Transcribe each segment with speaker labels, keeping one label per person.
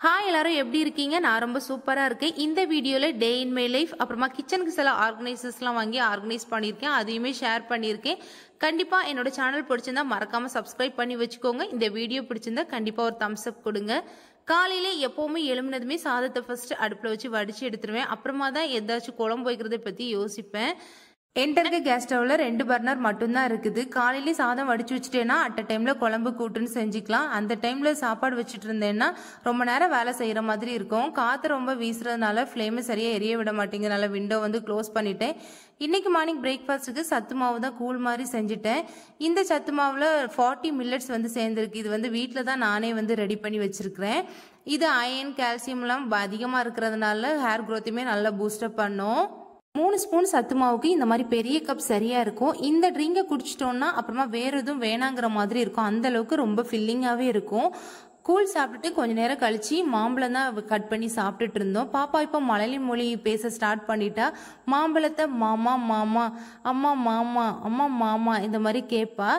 Speaker 1: Hi எல்லாரும் எப்படி இருக்கீங்க? நான் ரொம்ப சூப்பரா இருக்கேன். இந்த வீடியோல டே இன் மை லைஃப் அப்புறமா கிச்சனுக்கு சில ஆர்கனைசர்ஸ்லாம் வாங்கி ஆர்கனைஸ் பண்ணியிருக்கேன். அதையுமே ஷேர் பண்ணியிருக்கேன். கண்டிப்பா என்னோட சேனல் பிடிச்சிருந்தா மறக்காம சப்ஸ்கிரைப் பண்ணி வச்சுக்கோங்க. இந்த வீடியோ பிடிச்சிருந்தா கண்டிப்பா ஒரு தம்ஸ் அப் கொடுங்க. காலையில எப்பவுமே எழும்பினதுமே சாதத்தை ஃபர்ஸ்ட் அடுப்புல வச்சு வடிச்சு எடுத்துருவேன். அப்புறமா தான் ஏதாச்சும் குழம்பு வைக்கிறத பத்தி யோசிப்பேன். என்கிட்ட இருக்க கேஸ் ஸ்டவ்ல 2 பர்னர் மட்டும்தான் இருக்குது. காலையிலேயே சாதம் வடிச்சு வச்சுட்டேன்னா அட் டைம்ல குழம்பு கூட்டுன்னு செஞ்சுக்கலாம். அந்த டைம்ல சாப்பாடு வச்சுட்டு இருந்தேன்னா ரொம்ப நேரம் வேலை செய்யற மாதிரி இருக்கும். காத்து ரொம்ப வீசுறதுனால ஃப்ளேமை சரியா எரிய விட மாட்டேங்கிறனால விண்டோ வந்து க்ளோஸ் பண்ணிட்டேன். இன்னைக்கு மார்னிங் பிரேக்ஃபாஸ்ட்டுக்கு சத்து மாவு தான் கூழ் மாதிரி செஞ்சுட்டேன். இந்த சத்து மாவுல 40 மில்லட்ஸ் வந்து சேர்ந்துருக்கு. இது வந்து வீட்டில் தான் நானே வந்து ரெடி பண்ணி வச்சிருக்கிறேன். இது அயன் கால்சியம்லாம் அதிகமாக இருக்கிறதுனால ஹேர் க்ரோத்தையுமே நல்லா பூஸ்டப் பண்ணும். 3 ஸ்பூன் சத்து மாவுக்கு இந்த மாதிரி பெரிய கப் சரியா இருக்கும். இந்த ட்ரிங்கை குடிச்சிட்டோம்னா அப்புறமா வேற எதுவும் வேணாங்கிற மாதிரி இருக்கும். அந்த அளவுக்கு ரொம்ப ஃபில்லிங்காகவே இருக்கும். கூழ் சாப்பிட்டுட்டு கொஞ்ச நேரம் கழிச்சு மாம்பழம் தான் கட் பண்ணி சாப்பிட்டுட்டு இருந்தோம். பாப்பா இப்போ மலையாளி மொழி பேச ஸ்டார்ட் பண்ணிட்டா. மாம்பழத்தை மாமா மாமா, அம்மா மாமா, அம்மா மாமா இந்த மாதிரி கேட்பா.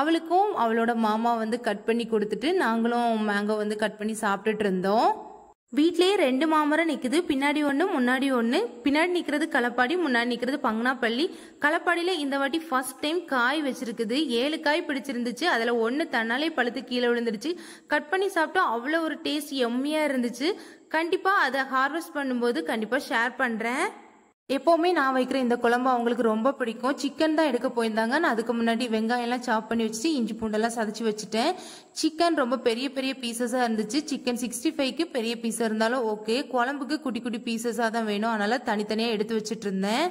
Speaker 1: அவளுக்கும் அவளோட மாமா வந்து கட் பண்ணி கொடுத்துட்டு நாங்களும் மேங்கோ வந்து கட் பண்ணி சாப்பிட்டுட்டு இருந்தோம். வீட்லயே 2 மாமரம் நிக்குது. பின்னாடி ஒண்ணு முன்னாடி ஒண்ணு. பின்னாடி நிக்கிறது களப்பாடி, முன்னாடி நிக்கிறது பங்கனாப்பள்ளி. களப்பாடியில இந்த வாட்டி ஃபர்ஸ்ட் டைம் காய் வச்சிருக்குது. 7 காய் பிடிச்சிருந்துச்சு. அதுல 1 தன்னாலே பழுத்து கீழே விழுந்துருச்சு. கட் பண்ணி சாப்பிட்டோம். அவ்வளோ ஒரு டேஸ்ட் எம்மியா இருந்துச்சு. கண்டிப்பா அதை ஹார்வெஸ்ட் பண்ணும்போது கண்டிப்பா ஷேர் பண்றேன். எப்போவுமே நான் வைக்கிற இந்த குழம்பு அவங்களுக்கு ரொம்ப பிடிக்கும். சிக்கன் தான் எடுக்க போயிருந்தாங்க. நான் அதுக்கு முன்னாடி வெங்காயம் எல்லாம் சாப் பண்ணி வச்சுட்டு இஞ்சி பூண்டெல்லாம் சதைச்சு வச்சுட்டேன். சிக்கன் ரொம்ப பெரிய பெரிய பீசஸாக இருந்துச்சு. சிக்கன் 65க்கு பெரிய பீஸாக இருந்தாலும் ஓகே. குழம்புக்கு குட்டி குட்டி பீசஸாக தான் வேணும். அதனால தனித்தனியாக எடுத்து வச்சுட்டு இருந்தேன்.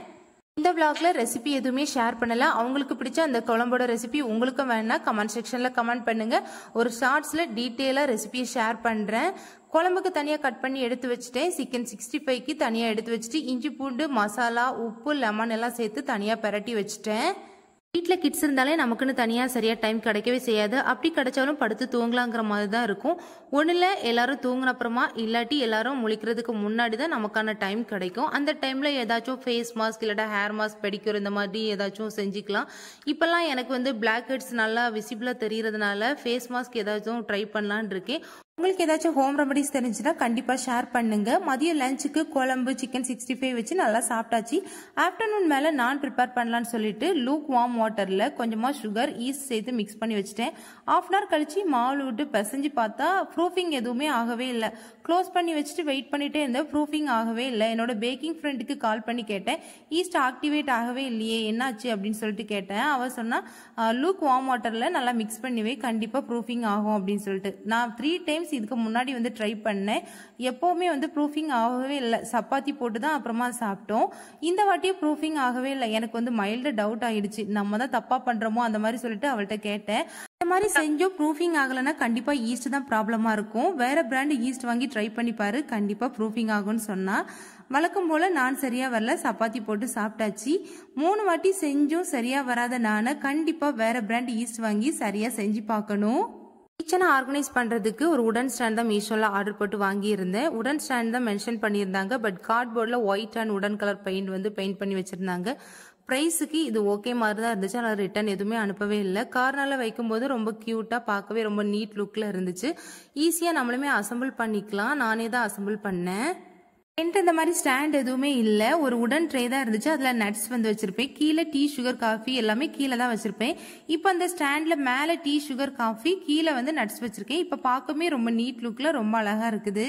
Speaker 1: இந்த விளாக்ல ரெசிபி எதுவுமே ஷேர் பண்ணல. அவங்களுக்கு பிடிச்ச அந்த குழம்போட ரெசிபி உங்களுக்கும் வேணா கமெண்ட் செக்ஷன்ல கமெண்ட் பண்ணுங்க. ஒரு ஷார்ட்ஸ்ல டீட்டெயிலா ரெசிபியை ஷேர் பண்றேன். குழம்புக்கு தனியாக கட் பண்ணி எடுத்து வச்சுட்டேன். சிக்கன் 65க்கு தனியாக எடுத்து வச்சுட்டு இஞ்சி பூண்டு மசாலா உப்பு லெமன் எல்லாம் சேர்த்து தனியாக பெரட்டி வச்சுட்டேன். வீட்டில் கிட்ஸ் இருந்தாலே நமக்குன்னு தனியாக சரியாக டைம் கிடைக்கவே செய்யாது. அப்படி கிடைச்சாலும் படுத்து தூங்கலாங்கிற மாதிரி தான் இருக்கும். ஒன்றில் எல்லாரும் தூங்கின அப்புறமா இல்லாட்டி எல்லாரும் முழிக்கிறதுக்கு முன்னாடி தான் நமக்கான டைம் கிடைக்கும். அந்த டைமில் ஏதாச்சும் ஃபேஸ் மாஸ்க் இல்லாட்டா ஹேர் மாஸ்க் பெடிக்யூர் இந்த மாதிரி ஏதாச்சும் செஞ்சுக்கலாம். இப்போல்லாம் எனக்கு வந்து பிளாக் ஹெட்ஸ் நல்லா விசிபிளாக தெரியறதுனால ஃபேஸ் மாஸ்க் ஏதாச்சும் ட்ரை பண்ணலான் இருக்கேன். உங்களுக்கு ஏதாச்சும் ஹோம் ரெமடிஸ் தெரிஞ்சுன்னா கண்டிப்பா ஷேர் பண்ணுங்க. மதியம் லஞ்சுக்கு குழம்பு சிக்கன் 65 வச்சு நல்லா சாப்பிட்டாச்சு. ஆஃப்டர்நூன் மேல நான் ப்ரிப்பேர் பண்ணலான்னு சொல்லிட்டு லூக் வார்ம் வாட்டர்ல கொஞ்சமா சுகர் ஈஸ்ட் சேர்த்து மிக்ஸ் பண்ணி வச்சுட்டேன். ½ hour கழிச்சு மாவு விட்டு பிசைஞ்சு பார்த்தா ப்ரூஃபிங் எதுவுமே ஆகவே இல்லை. க்ளோஸ் பண்ணி வச்சுட்டு வெயிட் பண்ணிட்டே இருந்தேன். ப்ரூஃபிங் ஆகவே இல்லை. என்னோட பேக்கிங் ஃப்ரெண்டுக்கு கால் பண்ணி கேட்டேன். ஈஸ்ட் ஆக்டிவேட் ஆகவே இல்லையே என்னாச்சு அப்படின்னு சொல்லிட்டு கேட்டேன். அவ சொன்னா லூக் வார்ம் வாட்டர்ல நல்லா மிக்ஸ் பண்ணிவே கண்டிப்பா ப்ரூஃபிங் ஆகும் அப்படின்னு சொல்லிட்டு. நான் 3 times இதுக்கு முன்னாடி வந்து ட்ரை பண்ணேன். எப்பவுமே வந்து ப்ரூஃபிங் ஆகவே இல்லை. சப்பாத்தி போட்டு தான் அப்புறமா சாப்பிட்டோம். இந்த வாட்டியும் ப்ரூஃபிங் ஆகவே இல்லை. எனக்கு வந்து மைல்டு டவுட் ஆயிடுச்சு. நம்ம தான் தப்பா பண்றோமோ அந்த மாதிரி சொல்லிட்டு அவள்கிட்ட கேட்டேன். இந்த மாதிரி செஞ்சோம் ப்ரூஃபிங் ஆகலைன்னா கண்டிப்பா ஈஸ்ட் தான் ப்ராப்ளமா இருக்கும். வேற பிராண்ட் ஈஸ்ட் வாங்கி ட்ரை பண்ணி பாரு, கண்டிப்பா ப்ரூஃபிங் ஆகும்னு சொன்னா. வழக்கம் போல நான் சரியா வரல, சப்பாத்தி போட்டு சாப்பிட்டாச்சு. 3 வாட்டி செஞ்சும் சரியா வராத நானு கண்டிப்பா வேற பிராண்ட் ஈஸ்ட் வாங்கி சரியா செஞ்சு பார்க்கணும். கிச்சனை ஆர்கனைஸ் பண்றதுக்கு ஒரு உடன் ஸ்டாண்ட் தான் மீஷோல ஆர்டர் போட்டு வாங்கியிருந்தேன். உடன் ஸ்டாண்ட் தான் மென்ஷன் பண்ணியிருந்தாங்க. பட் கார்ட்போர்டில் ஒயிட் அண்ட் உடன் கலர் பெயிண்ட் வந்து பெயிண்ட் பண்ணி வச்சிருந்தாங்க. ப்ரைஸுக்கு இது ஓகே மாதிரி தான் இருந்துச்சு. ஆனால் ரிட்டர்ன் எதுவுமே அனுப்பவே இல்லை. கார்னரில் வைக்கும்போது ரொம்ப க்யூட்டாக பார்க்கவே ரொம்ப நீட் லுக்கில் இருந்துச்சு. ஈஸியாக நம்மளுமே அசம்பிள் பண்ணிக்கலாம். நானே தான் அசம்பிள் பண்ணேன். என்கிட்ட இந்த மாதிரி ஸ்டாண்ட் எதுவுமே இல்லை. ஒரு உடன் ட்ரே தான் இருந்துச்சு. அதில் நட்ஸ் வந்து வச்சிருப்பேன். கீழே டீ சுகர் காஃபி எல்லாமே கீழே தான் வச்சிருப்பேன். இப்போ அந்த ஸ்டாண்ட்ல மேலே டீ சுகர் காஃபி கீழே வந்து நட்ஸ் வச்சிருக்கேன். இப்போ பார்க்கவே ரொம்ப நீட் லுக்ல ரொம்ப அழகா இருக்குது.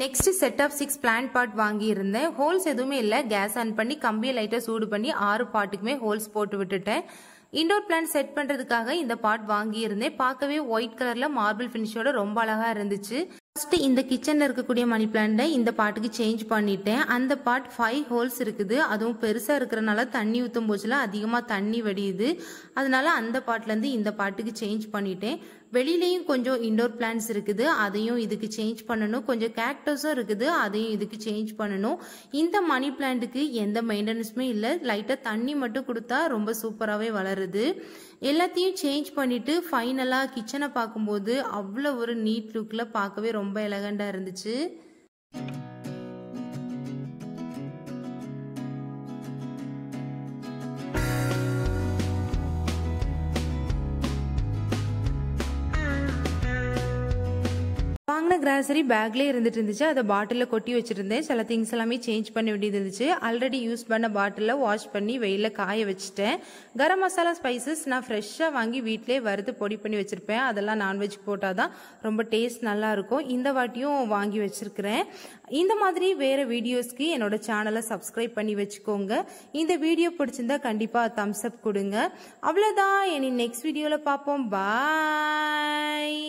Speaker 1: நெக்ஸ்ட் செட் ஆஃப் 6 பிளான்ட் பாட் வாங்கி இருந்தேன். ஹோல்ஸ் எதுவுமே இல்லை. கேஸ் ஆன் பண்ணி கம்பியை லைட்டா சூடு பண்ணி 6 பாட்டுக்குமே ஹோல்ஸ் போட்டு விட்டுட்டேன். இண்டோர் பிளான்ட் செட் பண்றதுக்காக இந்த பாட் வாங்கி இருந்தேன். பார்க்கவே ஒயிட் கலர்ல மார்பிள் பினிஷோட ரொம்ப அழகா இருந்துச்சு. ஃபர்ஸ்ட் இந்த கிச்சன்ல இருக்கக்கூடிய மணி பிளான்ட்டை இந்த பாட்டுக்கு சேஞ்ச் பண்ணிட்டேன். அந்த பாட் 5 ஹோல்ஸ் இருக்குது. அதுவும் பெருசா இருக்கிறனால தண்ணி ஊற்றும் போச்சுல அதிகமா தண்ணி வடியுது. அதனால அந்த பாட்ல இருந்து இந்த பாட்டுக்கு சேஞ்ச் பண்ணிட்டேன். வெளியிலயும் கொஞ்சம் இண்டோர் பிளான்ட்ஸ் இருக்குது. அதையும் இதுக்கு சேஞ்ச் பண்ணணும். கொஞ்சம் கேக்டஸும் இருக்குது. அதையும் இதுக்கு சேஞ்ச் பண்ணணும். இந்த மணி பிளான்ட்டுக்கு எந்த மெயின்டெனன்ஸுமே இல்லை. லைட்டா தண்ணி மட்டும் கொடுத்தா ரொம்ப சூப்பராகவே வளருது. எல்லாத்தையும் சேஞ்ச் பண்ணிட்டு ஃபைனலா கிச்சனை பார்க்கும்போது அவ்வளோ ஒரு நீட் லுக்ல பார்க்கவே ரொம்ப எலகண்டா இருந்துச்சு. வாங்கின கிராசரி பேக்லேயே இருந்துச்சு. அதை பாட்டிலில் கொட்டி வச்சுருந்தேன். சில திங்ஸ் எல்லாமே சேஞ்ச் பண்ண வேண்டியது இருந்துச்சு. ஆல்ரெடி யூஸ் பண்ண பாட்டிலில் வாஷ் பண்ணி வெயிலில் காய வச்சுட்டேன். கரம் மசாலா ஸ்பைசஸ் நான் ஃப்ரெஷ்ஷாக வாங்கி வீட்டிலே வறுத்து பொடி பண்ணி வச்சுருப்பேன். அதெல்லாம் நான்வெஜ் போட்டால் தான் ரொம்ப டேஸ்ட் நல்லாயிருக்கும். இந்த வாட்டியும் வாங்கி வச்சுருக்கிறேன். இந்த மாதிரி வேறு வீடியோஸ்க்கு என்னோட சேனலை சப்ஸ்கிரைப் பண்ணி வச்சுக்கோங்க. இந்த வீடியோ பிடிச்சிருந்தா கண்டிப்பாக தம்ஸ் அப் கொடுங்க. அவ்வளோதான். இனி நெக்ஸ்ட் வீடியோவில் பார்ப்போம். பாய்.